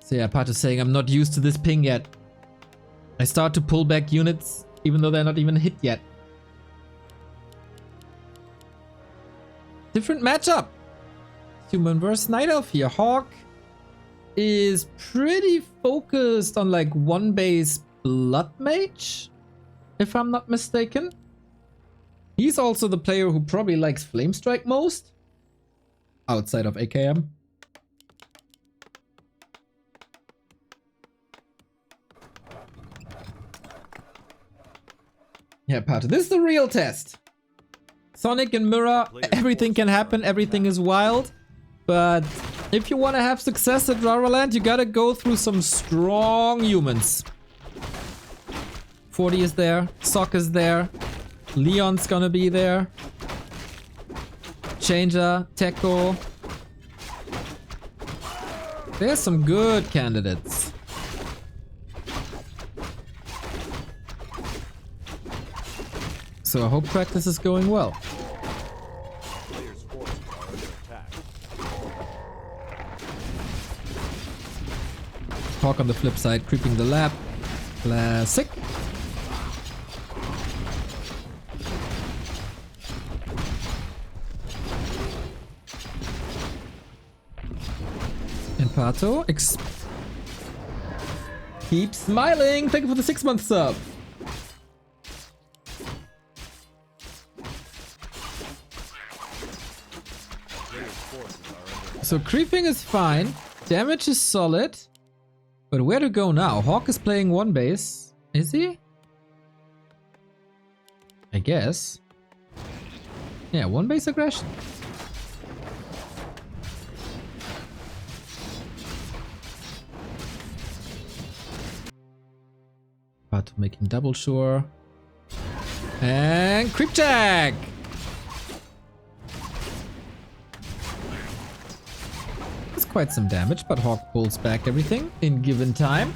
So yeah, PaTo saying I'm not used to this ping yet. I start to pull back units even though they're not even hit yet. Different matchup. Human versus Night Elf here. HawK is pretty focused on like one base Blood Mage, if I'm not mistaken. He's also the player who probably likes Flame Strike most, outside of AKM. Yeah, PaTo, this is the real test. Sonic and Mirror, everything can happen, everything is wild. But if you want to have success at Raraland, you gotta go through some strong humans. 40 is there, Sock is there, Leon's gonna be there, Changer, Tekko. There's some good candidates. So I hope practice is going well. HawK on the flip side, creeping the lab. Classic. And PaTo keep smiling. Thank you for the 6-month sub. So creeping is fine. Damage is solid. But where to go now? HawK is playing one base. Is he? I guess. Yeah, one base aggression. PaTo making double sure. And creep tag! Quite some damage, but HawK pulls back everything in given time.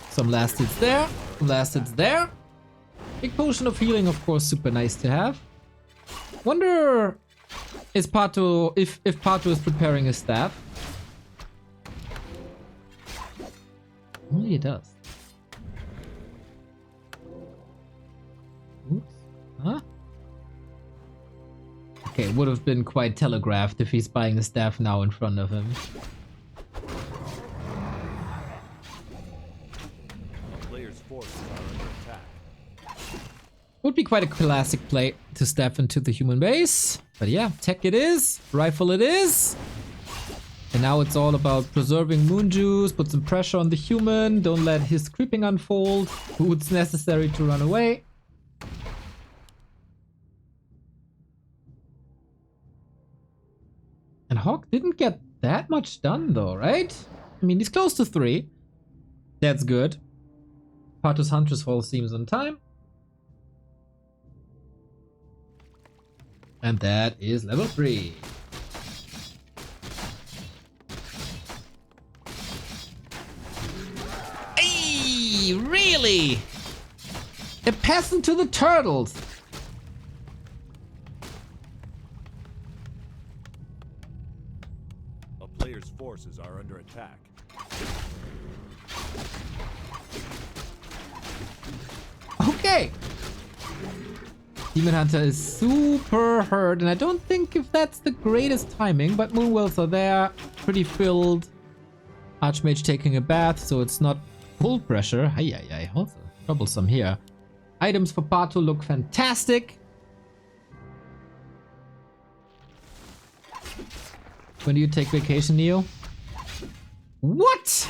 Some last hits there, last hits there. Big potion of healing, of course, super nice to have. Wonder is PaTo if PaTo is preparing his staff. Only it does. Oops. Huh? Okay, it would have been quite telegraphed if he's buying the staff now in front of him. Player's forces are under attack. Would be quite a classic play to staff into the human base. But yeah, tech it is, rifle it is. And now it's all about preserving moon juice, put some pressure on the human, don't let his creeping unfold, boots necessary to run away. And HawK didn't get that much done though, right? I mean, he's close to 3. That's good. PaTo's Huntress Fall seems on time. And that is level 3. Hey, really? A peasant to the turtles. Player's forces are under attack. Okay. Demon Hunter is super hurt, and I don't think if that's the greatest timing, but Moonwells are there, pretty filled. Archmage taking a bath, so it's not full pressure. Ay, also troublesome here. Items for PaTo look fantastic. When do you take vacation, Neo? What?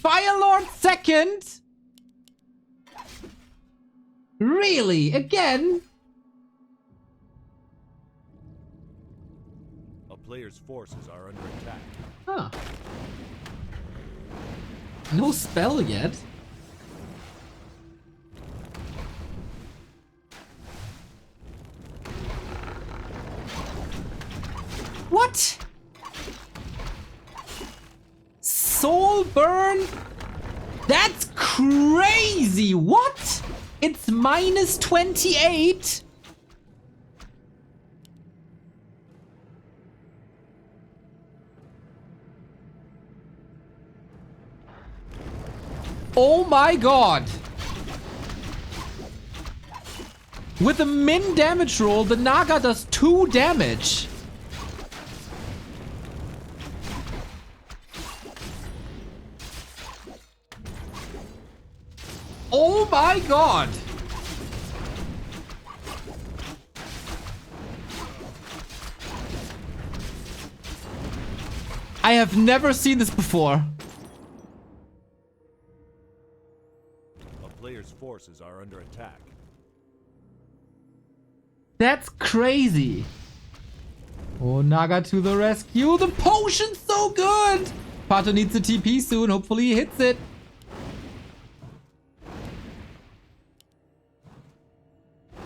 Firelord second? Really? Again? A player's forces are under attack. Huh. No spell yet. What? Soul burn? That's crazy! What? It's minus 28? Oh my god! With a min damage roll, the Naga does 2 damage. Oh my god! I have never seen this before. A player's forces are under attack. That's crazy. Oh, Naga to the rescue. The potion's so good. PaTo needs a TP soon. Hopefully he hits it.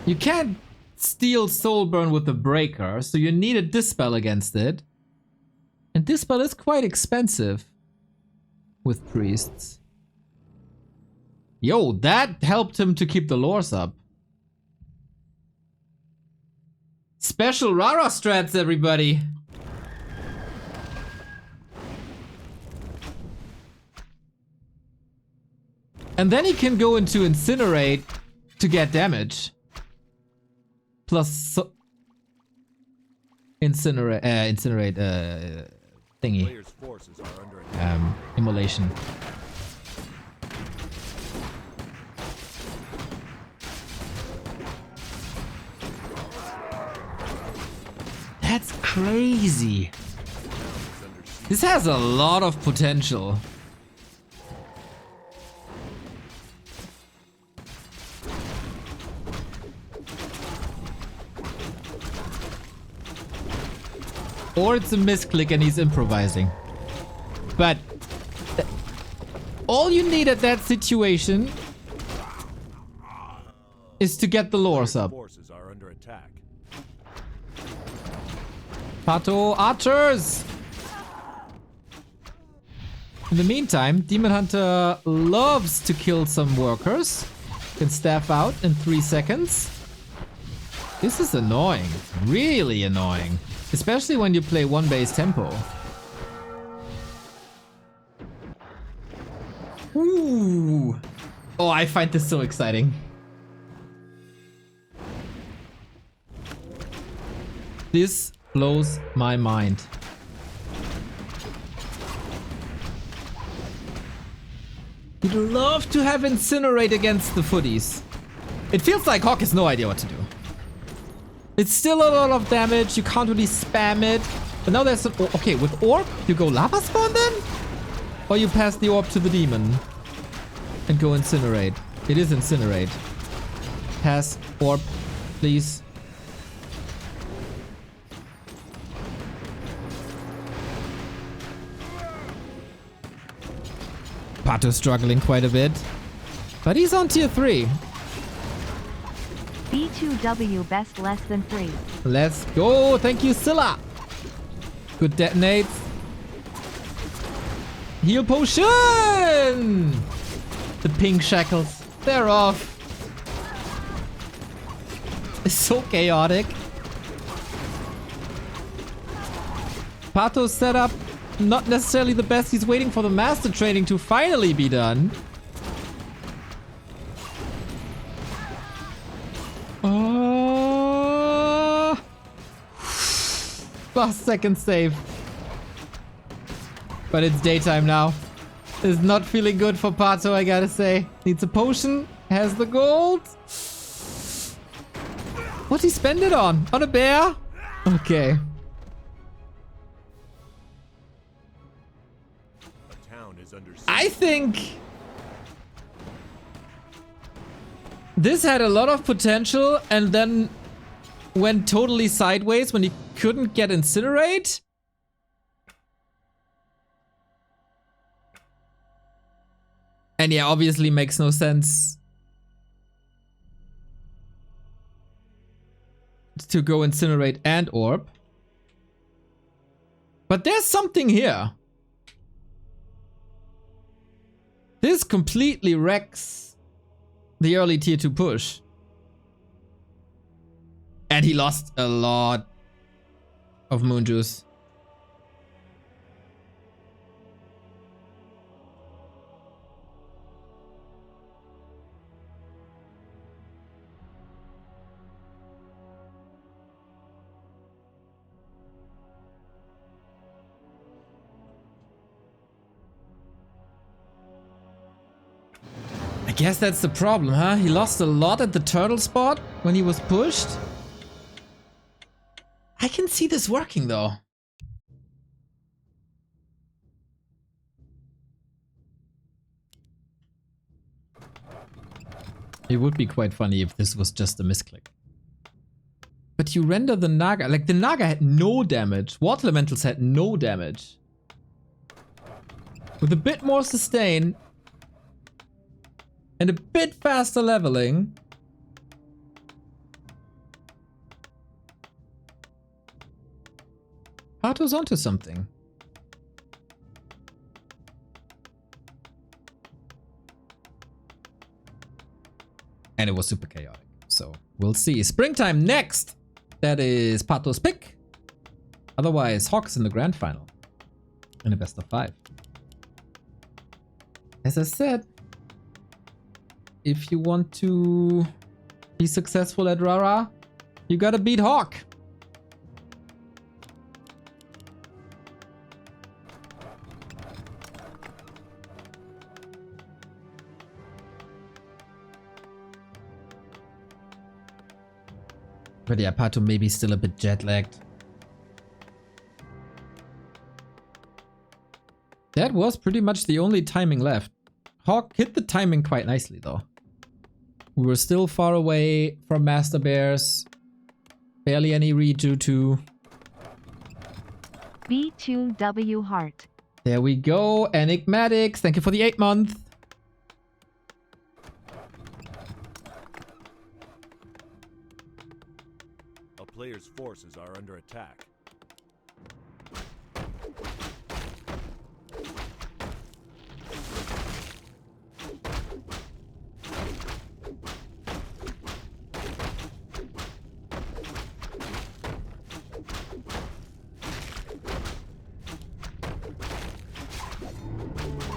You can't steal Soulburn with the Breaker, so you need a Dispel against it. And Dispel is quite expensive with priests. Yo, that helped him to keep the lores up. Special Rara strats, everybody. And then he can go into Incinerate to get damage. Plus Incinerate thingy. Player's forces are under attack. Immolation. That's crazy. This has a lot of potential. Or it's a misclick and he's improvising. But all you need at that situation is to get the lores up. Forces are under attack. PaTo archers! In the meantime, Demon Hunter loves to kill some workers. Can staff out in 3 seconds. This is annoying. Really annoying. Especially when you play 1-base tempo. Ooh. Oh, I find this so exciting. This blows my mind. You'd love to have Incinerate against the footies. It feels like HawK has no idea what to do. It's still a lot of damage, you can't really spam it. But now there's an... Okay, with Orb, you go Lava Spawn then? Or you pass the Orb to the Demon and go Incinerate. It is Incinerate. Pass Orb, please. PaTo struggling quite a bit. But he's on tier 3. B2W best less than 3. Let's go. Thank you, Scylla. Good detonates. Heal potion. The pink shackles. They're off. It's so chaotic. PaTo's setup, not necessarily the best. He's waiting for the master training to finally be done. Last second save. But it's daytime now. It's not feeling good for PaTo, I gotta say. Needs a potion. Has the gold. What'd he spend it on? On a bear? Okay. A town is under siege. I think this had a lot of potential and then went totally sideways when he couldn't get Incinerate. And yeah, obviously makes no sense to go Incinerate and Orb. But there's something here. This completely wrecks the early tier 2 push. And he lost a lot of moon juice. guess that's the problem, huh? He lost a lot at the turtle spot when he was pushed. I can see this working though. It would be quite funny if this was just a misclick. But you render the Naga. Like, the Naga had no damage. Water Elementals had no damage. With a bit more sustain and a bit faster leveling. PaTo's onto something. And it was super chaotic. So we'll see. Springtime next. That is PaTo's pick. Otherwise, HawK's in the grand final. In a best of 5. As I said, if you want to be successful at Rara, you gotta beat HawK. But yeah, PaTo maybe still a bit jet-lagged. That was pretty much the only timing left. HawK hit the timing quite nicely though. We were still far away from Master Bears. Barely any redo to. B2W Heart. There we go. Enigmatics. Thank you for the 8-month. A player's forces are under attack.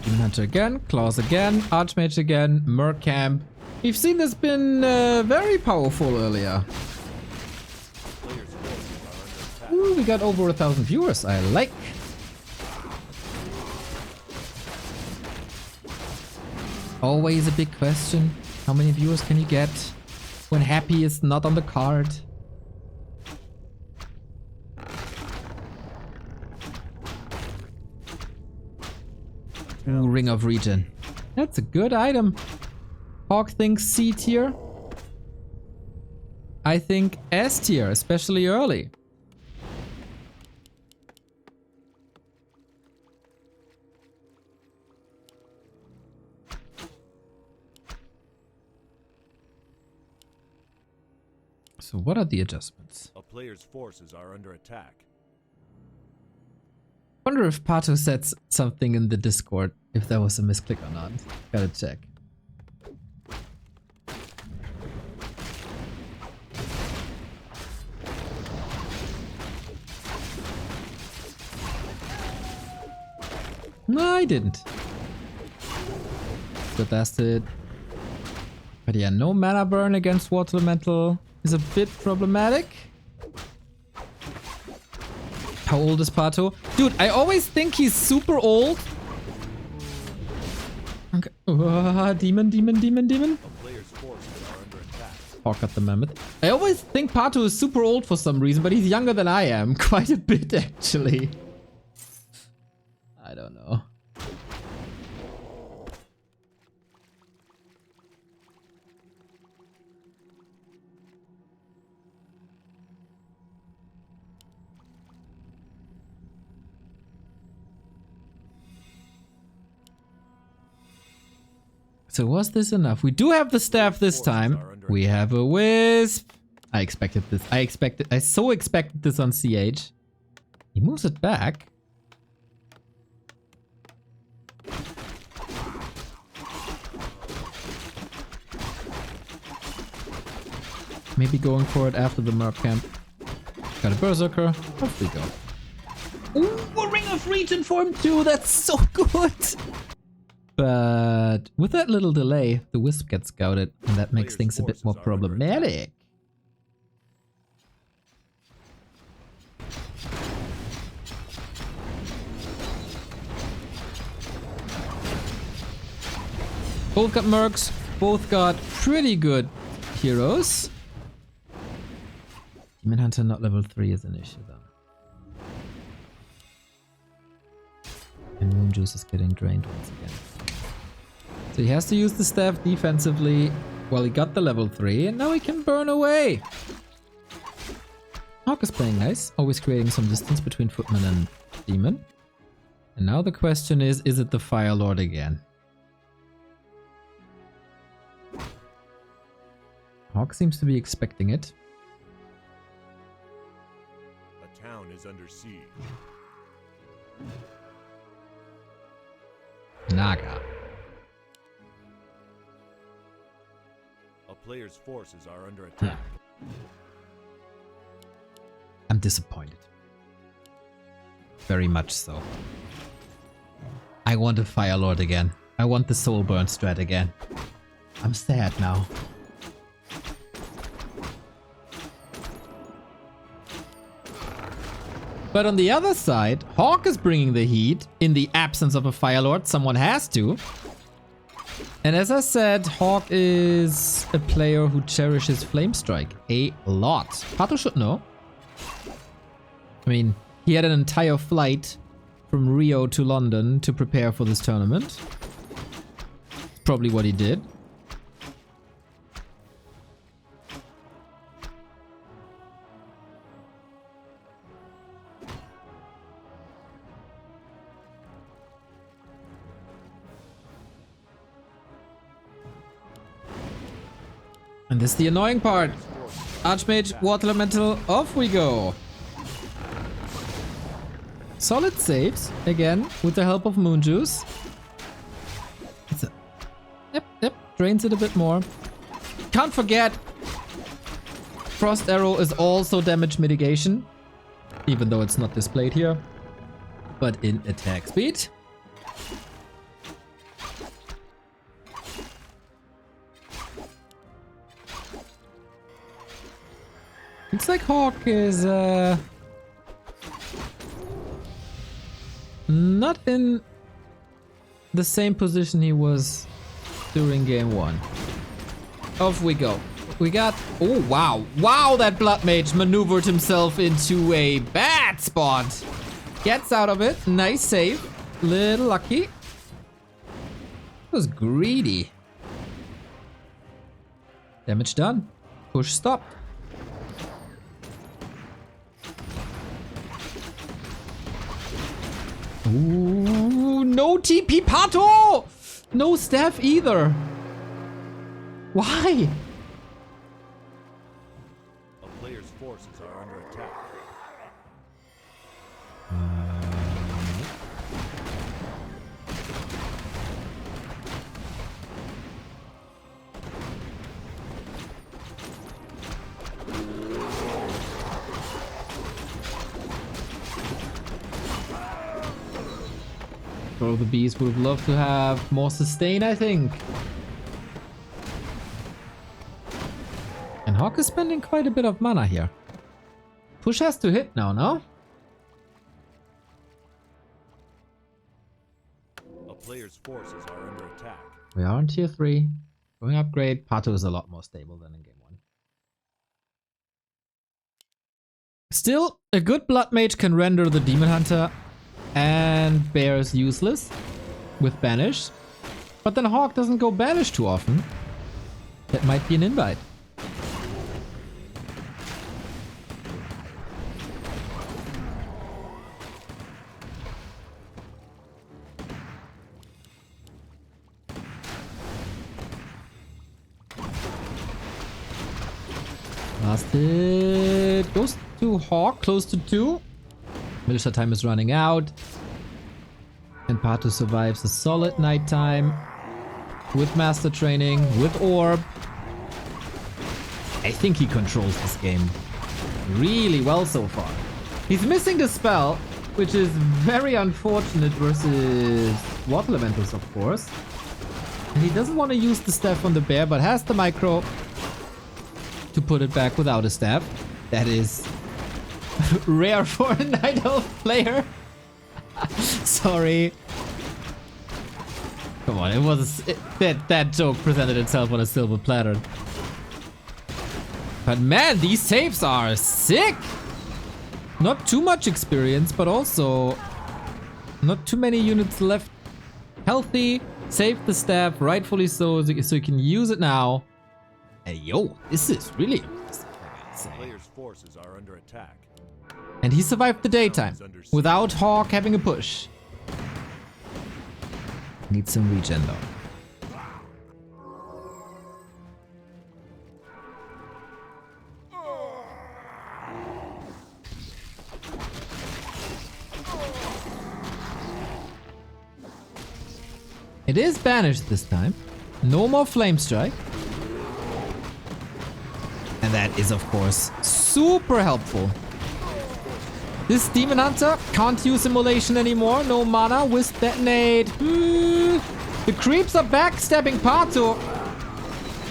Demon Hunter again, Claws again, Archmage again, Mercamp. We've seen this been very powerful earlier. Player's forces are under attack. Ooh, we got over 1,000 viewers. I like. Always a big question. How many viewers can you get when happy is not on the card? Ooh, Ring of Regen. That's a good item. HawK thinks C tier. I think S tier, especially early. So what are the adjustments? A player's forces are under attack. Wonder if PaTo said something in the Discord, if that was a misclick or not. Gotta check. No, I didn't. Good, that's it. But yeah, no mana burn against Water Elemental is a bit problematic. How old is PaTo? Dude, I always think he's super old. Okay. Demon. A player's forces are under attack. HawK got the mammoth. I always think PaTo is super old for some reason, but he's younger than I am. Quite a bit, actually. I don't know. So was this enough? We do have the staff this time. We have a wisp. I expected this. I so expected this on CH. He moves it back. Maybe going for it after the Mercamp. Got a Berserker. Off we go. Ooh, a Ring of Regen for him too. That's so good. But with that little delay, the Wisp gets scouted, and that makes things a bit more problematic. Both got Mercs. Both got pretty good heroes. Demon Hunter not level 3 is an issue though. And Moon Juice is getting drained once again. So he has to use the staff defensively while he got the level 3 and now he can burn away. HawK is playing nice, always creating some distance between Footman and Demon. And now the question is it the Fire Lord again? HawK seems to be expecting it. A town is under siege. Naga. A player's forces are under attack. I'm disappointed. Very much so. I want a Fire Lord again. I want the Soul Burn strat again. I'm sad now. But on the other side, HawK is bringing the heat. In the absence of a Fire Lord, someone has to. And as I said, HawK is a player who cherishes Flame Strike a lot. PaTo should know. I mean, he had an entire flight from Rio to London to prepare for this tournament. Probably what he did. And this is the annoying part. Archmage, Water Elemental, off we go. Solid saves, again, with the help of Moon Juice. Yep, drains it a bit more. Can't forget, Frost Arrow is also damage mitigation. Even though it's not displayed here. But in attack speed. Looks like HawK is not in the same position he was during game 1. Off we go. We got... Oh, wow. Wow, that Blood Mage maneuvered himself into a bad spot. Gets out of it. Nice save. Little lucky. Was greedy. Damage done. Push stopped. Ooh, no TP PaTo! No staff either. Why? A player's forces are under attack. Bro, the bees would love to have more sustain, I think. And HawK is spending quite a bit of mana here. Push has to hit now, no? A player's forces are under attack. We are on tier 3. Going upgrade. PaTo is a lot more stable than in game 1. Still, a good Blood Mage can render the Demon Hunter and Bear is useless with Banish. But then HawK doesn't go Banish too often. That might be an invite. Last hit goes to HawK, close to 2. Militia time is running out. And PaTo survives a solid nighttime with Master Training, with Orb. I think he controls this game really well so far. He's missing the spell, which is very unfortunate versus Water Elementals, of course. And he doesn't want to use the staff on the bear, but has the micro to put it back without a staff. That is rare for a Night Elf player. Sorry. Come on, it was that joke presented itself on a silver platter. But man, these saves are sick. Not too much experience, but also not too many units left healthy. Save the staff, rightfully so you can use it now. And yo, this is really impressive, I gotta say. Players' forces are under attack. And he survived the daytime without HawK having a push. Need some regen though. It is banished this time. No more Flame Strike. And that is, of course, super helpful. This Demon Hunter can't use Immolation anymore. No mana. Wisp Detonate. The creeps are backstabbing PaTo.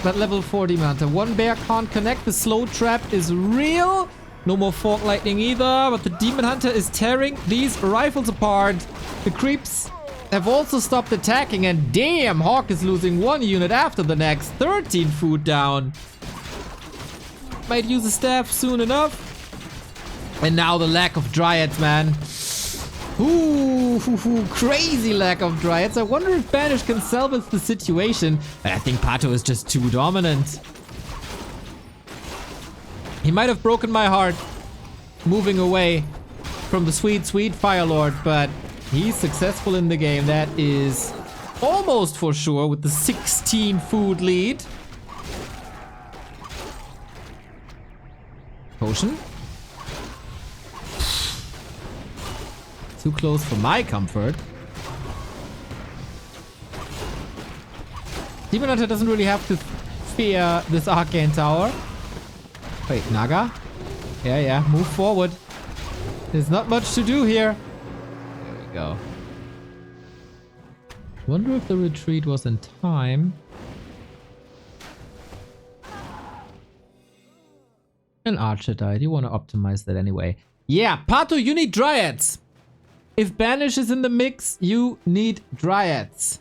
But level 4 Demon Hunter. One bear can't connect. The slow trap is real. No more Fork Lightning either. But the Demon Hunter is tearing these rifles apart. The creeps have also stopped attacking. And damn, HawK is losing one unit after the next. 13 food down. Might use a staff soon enough. And now the lack of Dryads, man. Ooh, crazy lack of Dryads. I wonder if Banish can salvage the situation. But I think PaTo is just too dominant. He might have broken my heart moving away from the sweet, sweet Fire Lord, but he's successful in the game. That is almost for sure with the 16 food lead. Potion. Too close for my comfort. Demon Hunter doesn't really have to fear this Arcane Tower. Wait, Naga? Yeah, move forward. There's not much to do here. There we go. Wonder if the retreat was in time. An archer died. You want to optimize that anyway. Yeah, PaTo, you need Dryads. If Banish is in the mix, you need Dryads.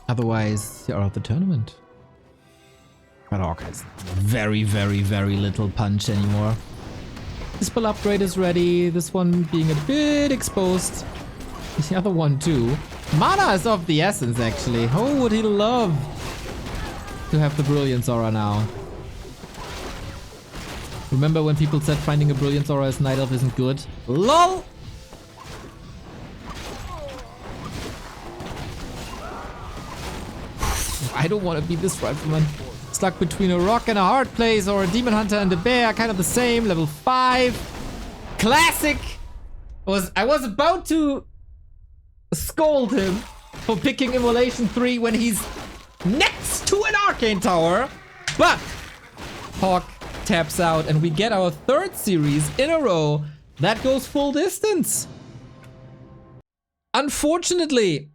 Otherwise, you're out of the tournament. But HawK has very, very, very little punch anymore. This spell upgrade is ready. This one being a bit exposed. The other one too. Mana is of the essence, actually. Oh, would he love to have the Brilliance Aura now. Remember when people said finding a Brilliance Aura as Night Elf isn't good? LOL! I don't want to be this rifleman. Stuck between a rock and a hard place, or a Demon Hunter and a bear, kind of the same. Level 5. Classic! I was about to scold him for picking Immolation 3 when he's next to an Arcane Tower. But HawK taps out and we get our third series in a row that goes full distance. Unfortunately,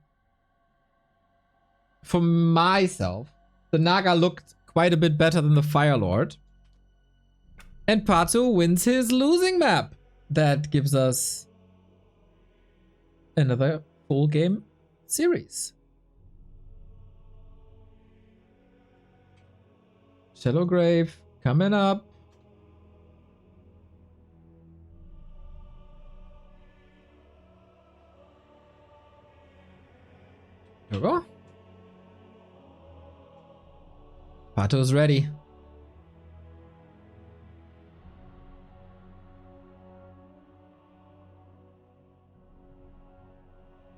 for myself, the Naga looked quite a bit better than the Fire Lord. And PaTo wins his losing map. That gives us another full game series. Shallow Grave coming up. Here we go. PaTo's ready.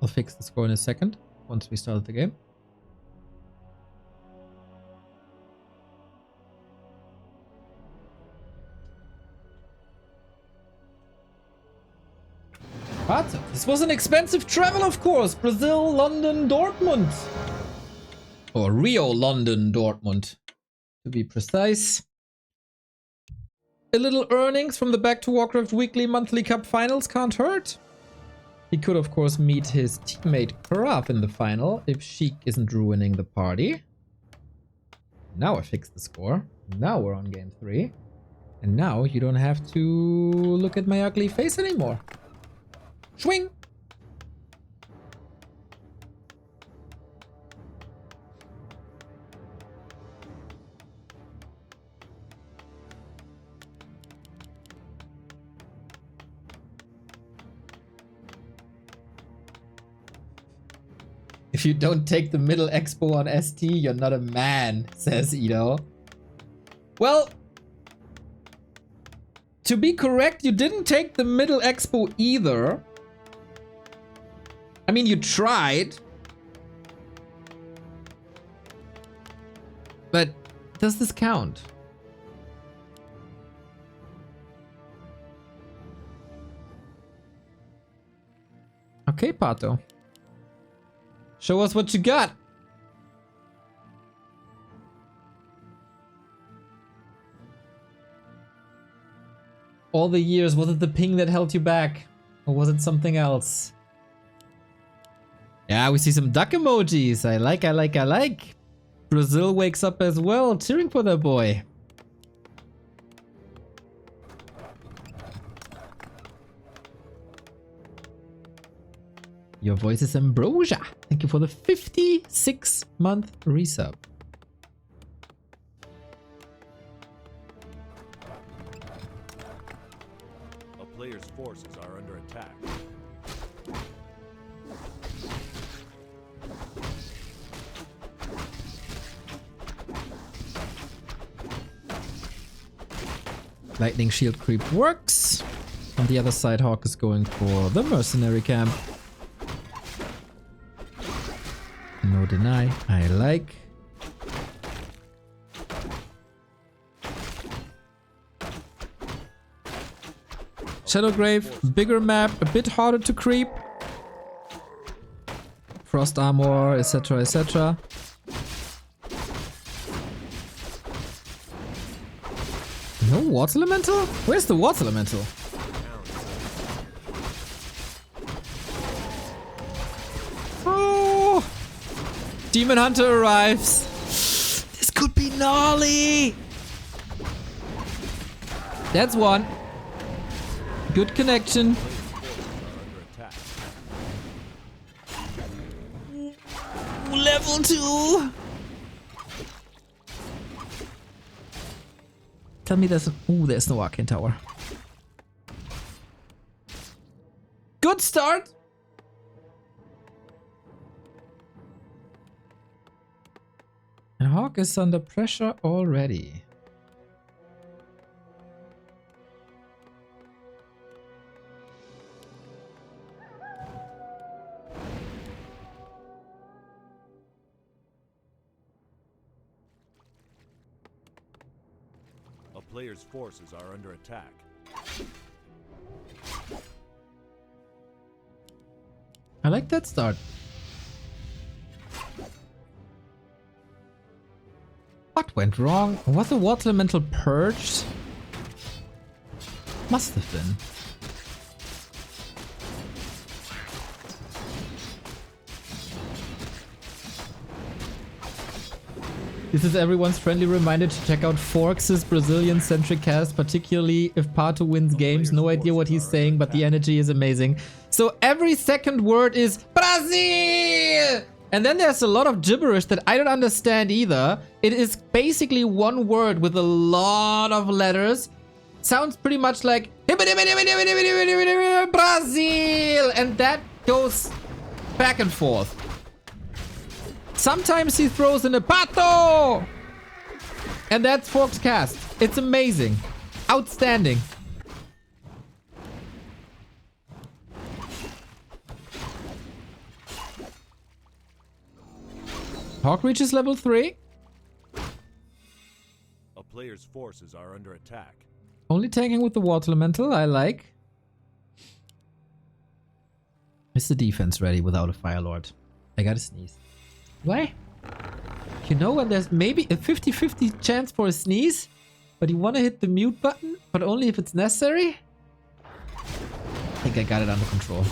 I'll fix the score in a second, once we start the game. PaTo. This was an expensive travel, of course. Brazil, London, Dortmund. Or Rio, London, Dortmund, to be precise. A little earnings from the Back to Warcraft weekly monthly cup finals can't hurt. He could, of course, meet his teammate Kraf in the final if Sheik isn't ruining the party. Now I fixed the score. Now we're on game 3. And now you don't have to look at my ugly face anymore. Swing! If you don't take the middle expo on ST, you're not a man, says Ido. Well, to be correct, you didn't take the middle expo either. I mean, you tried. But does this count? Okay, PaTo. Show us what you got. All the years, was it the ping that held you back? Or was it something else? Yeah, we see some duck emojis. I like. Brazil wakes up as well, cheering for their boy. Your voice is ambrosia. Thank you for the 56-month resub. A player's forces are under attack. Lightning shield creep works. On the other side, HawK is going for the mercenary camp. No deny, I like. Shadowgrave, bigger map, a bit harder to creep. Frost armor, etc, etc. No water elemental? Where's the water elemental? Oh! Demon Hunter arrives. This could be gnarly. That's one. Good connection. Level 2. Tell me there's there's no arcane tower. Good start. And HawK is under pressure already. A player's forces are under attack. I like that start. What went wrong? Was the water elemental purged? Must have been. This is everyone's friendly reminder to check out Forks' Brazilian-centric cast, particularly if PaTo wins games. No idea what he's saying, but the energy is amazing. So every second word is Brazil! And then there's a lot of gibberish that I don't understand either. It is basically one word with a lot of letters. Sounds pretty much like Brazil! And that goes back and forth. Sometimes he throws in a PaTo! And that's Forks cast. It's amazing. Outstanding. HawK reaches level 3. A player's forces are under attack. Only tanking with the water elemental, I like. Is the defense ready without a Fire Lord? I gotta sneeze. Why? You know when there's maybe a 50-50 chance for a sneeze, but you want to hit the mute button, but only if it's necessary? I think I got it under control.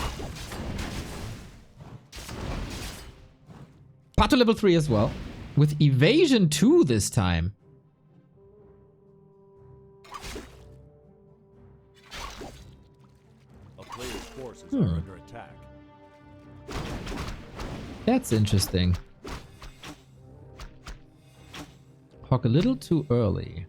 PaTo level 3 as well. With evasion 2 this time. A player's forces are under attack. That's interesting. HawK a little too early.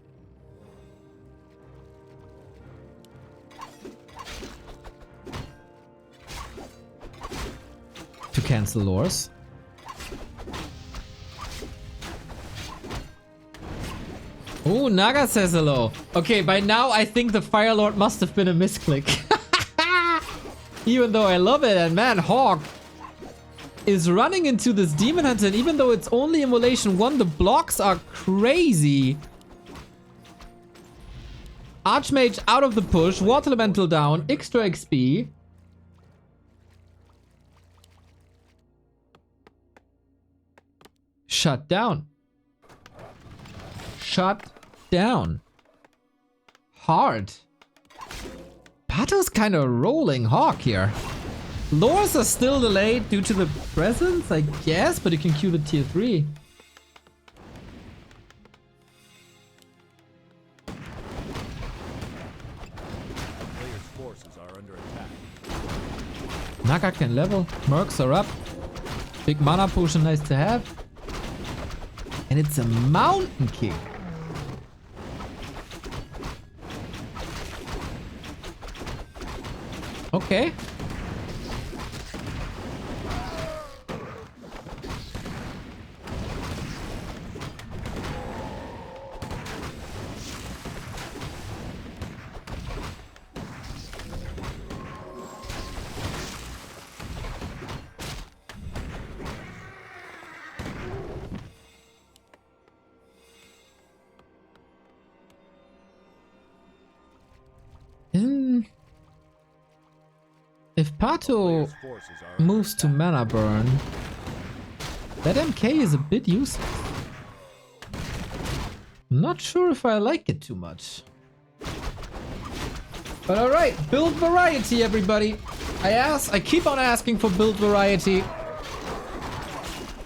To cancel lures. Oh, Naga says hello. Okay, by now I think the Fire Lord must have been a misclick. Even though I love it, and man, HawK is running into this Demon Hunter, and even though it's only Immolation 1, the blocks are crazy. Archmage out of the push, Water Elemental down, extra XP. Shut down. Shut down. Hard. PaTo's kind of rolling HawK here. Lures are still delayed due to the presence, I guess, but you can queue the tier 3. Player's forces are under attack. Naga can level. Mercs are up. Big mana potion, nice to have. And it's a Mountain King. Okay. If PaTo moves to mana burn, that MK is a bit useless. I'm not sure if I like it too much. But alright, build variety, everybody. I keep on asking for build variety.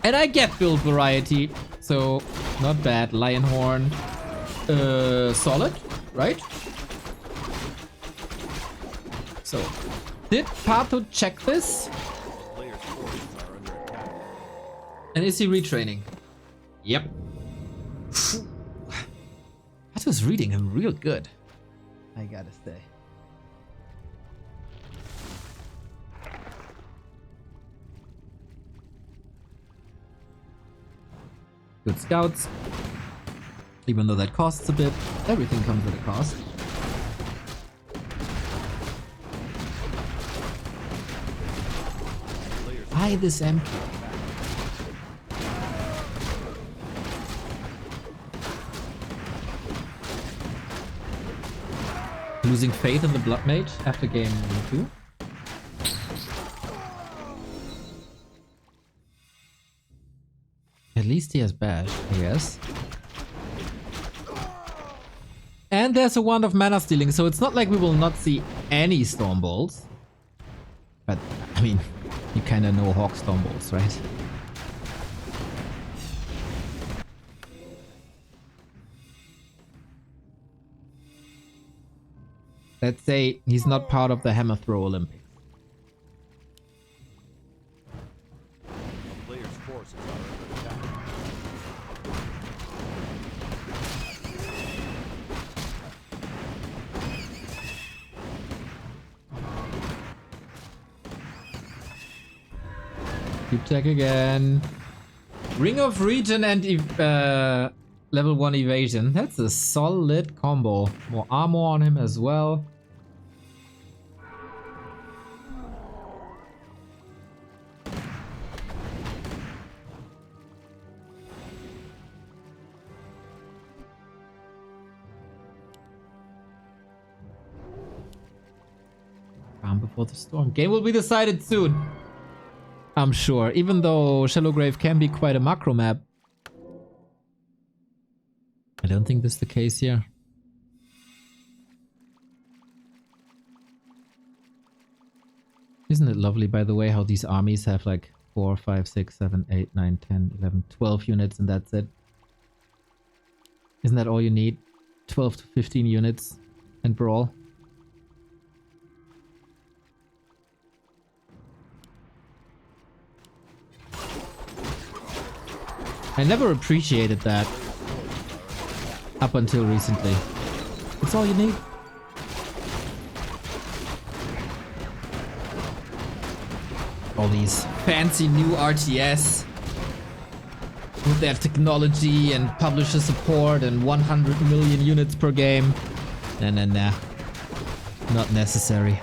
And I get build variety. So, not bad. Lionhorn. Solid, right? So, did PaTo check this? Player's forces are under attack. And is he retraining? Yep. PaTo's reading him real good, I gotta say. Good scouts. Even though that costs a bit, everything comes at a cost. Buy this MK. Losing faith in the Blood Mage after game 2. At least he has Bash, I guess. And there's a Wand of Mana Stealing, so it's not like we will not see any Storm Bolts. But, I mean, you kinda know HawK Storm Bolts, right? Let's say he's not part of the Hammer Throw Olympics. A player's forces are under attack. Keep tech again. Ring of Regen and level 1 evasion. That's a solid combo. More armor on him as well. Calm before the storm. Game will be decided soon, I'm sure, even though Shallowgrave can be quite a macro map. I don't think this is the case here. Isn't it lovely, by the way, how these armies have like 4, 5, 6, 7, 8, 9, 10, 11, 12 units, and that's it. Isn't that all you need? 12 to 15 units and brawl. I never appreciated that up until recently. That's all you need. All these fancy new RTS with their technology and publisher support and 100 million units per game. Nah. Not necessary.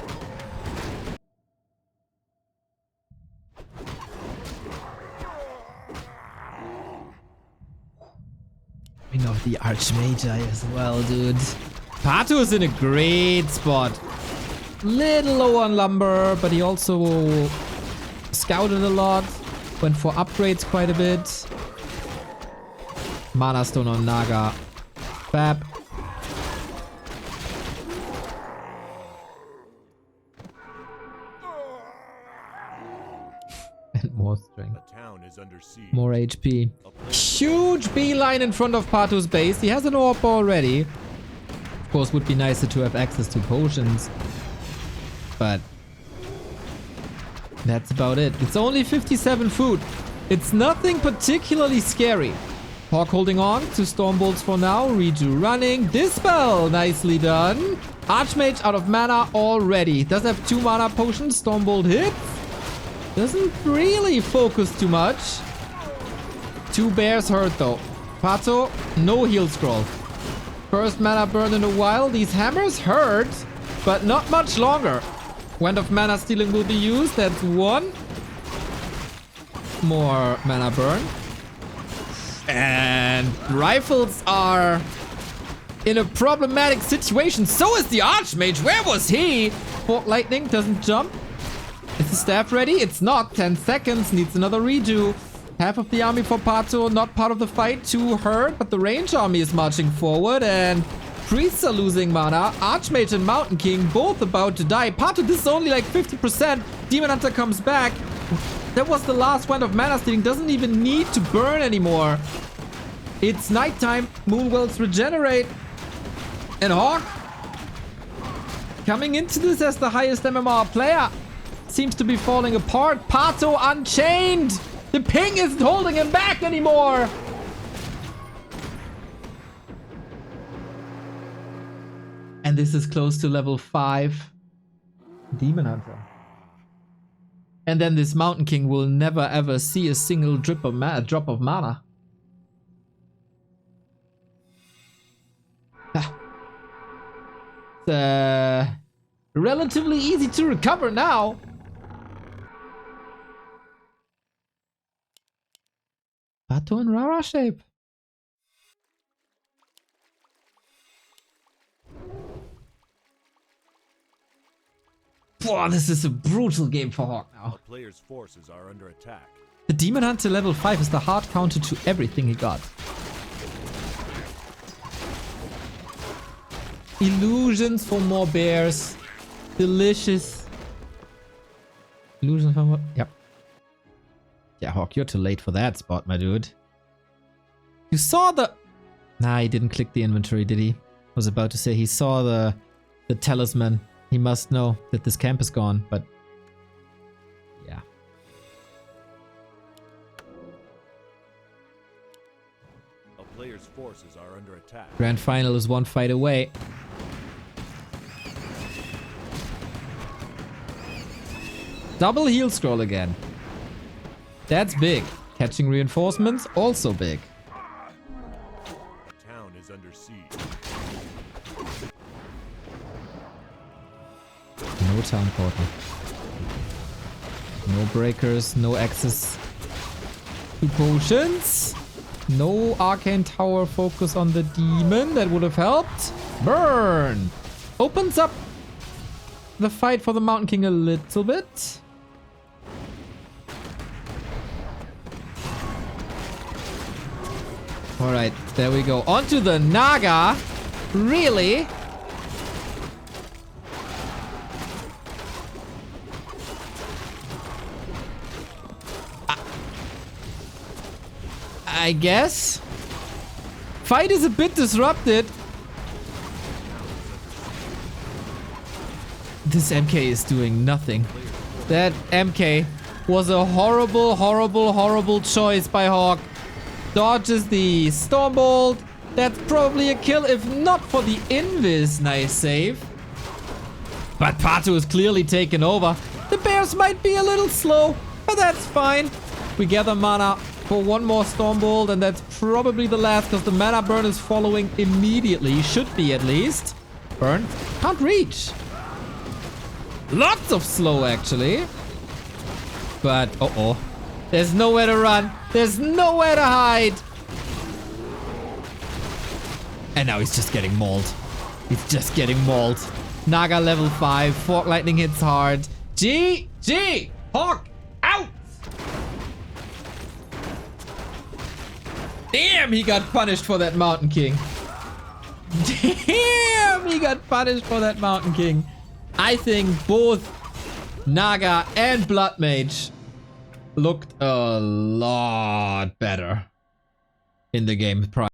We know the Archmagi as well, dude. PaTo is in a great spot. Little low on lumber, but he also scouted a lot. Went for upgrades quite a bit. Mana Stone on Naga. Fab. And more strength. A town is under siege. More HP. Huge beeline in front of PaTo's base. He has an orb already. Of course, would be nicer to have access to potions. But that's about it. It's only 57 food. It's nothing particularly scary. HawK holding on to Stormbolts for now. Redo running. Dispel. Nicely done. Archmage out of mana already. Does have 2 mana potions. Stormbolt hits. Doesn't really focus too much. 2 bears hurt though. PaTo, no heal scroll. First mana burn in a while. These hammers hurt, but not much longer. Wand of Mana Stealing will be used. That's 1. More mana burn. And rifles are in a problematic situation. So is the Archmage. Where was he? Fork Lightning doesn't jump. Is the staff ready? It's not. 10 seconds. Needs another redo. Half of the army for PaTo. Not part of the fight. 2 hurt. But the range army is marching forward. And priests are losing mana. Archmage and Mountain King both about to die. PaTo, this is only like 50%. Demon Hunter comes back. That was the last Wand of Mana Stealing. Doesn't even need to burn anymore. It's nighttime. Moonwells regenerate. And HawK coming into this as the highest MMR player seems to be falling apart. PaTo unchained. The ping isn't holding him back anymore. And this is close to level 5 Demon Hunter. And then this Mountain King will never ever see a single drop of mana. It's relatively easy to recover now. PaTo in Rara shape. Boah, this is a brutal game for HawK now. A player's forces are under attack. The Demon Hunter level 5 is the hard counter to everything he got. Illusions for more bears. Delicious. Illusions for more... Yep. Yeah, HawK, you're too late for that spot, my dude. You saw the... Nah, he didn't click the inventory, did he? I was about to say he saw the talisman. He must know that this camp is gone, but... Yeah. A player's forces are under attack. Grand Final is 1 fight away. Double heal scroll again. That's big. Catching reinforcements, also big. The town is under siege. No town portal. No breakers, no access to potions. No arcane tower focus on the demon. That would have helped. Burn! Opens up the fight for the Mountain King a little bit. Alright, there we go. Onto the Naga. Really? I guess. Fight is a bit disrupted. This MK is doing nothing. That MK was a horrible, horrible, horrible choice by HawK. Dodges the Stormbolt. That's probably a kill, if not for the invis. Nice save. But PaTo is clearly taken over. The bears might be a little slow, but that's fine. We gather mana for one more Stormbolt, and that's probably the last, because the mana burn is following immediately. Should be, at least. Burn. Can't reach. Lots of slow, actually. But, uh-oh. There's nowhere to run. There's nowhere to hide. And now he's just getting mauled. He's just getting mauled. Naga level 5. Fork Lightning hits hard. GG! HawK out! Damn, he got punished for that Mountain King. Damn, he got punished for that Mountain King. I think both Naga and Blood Mage looked a lot better in the game prior.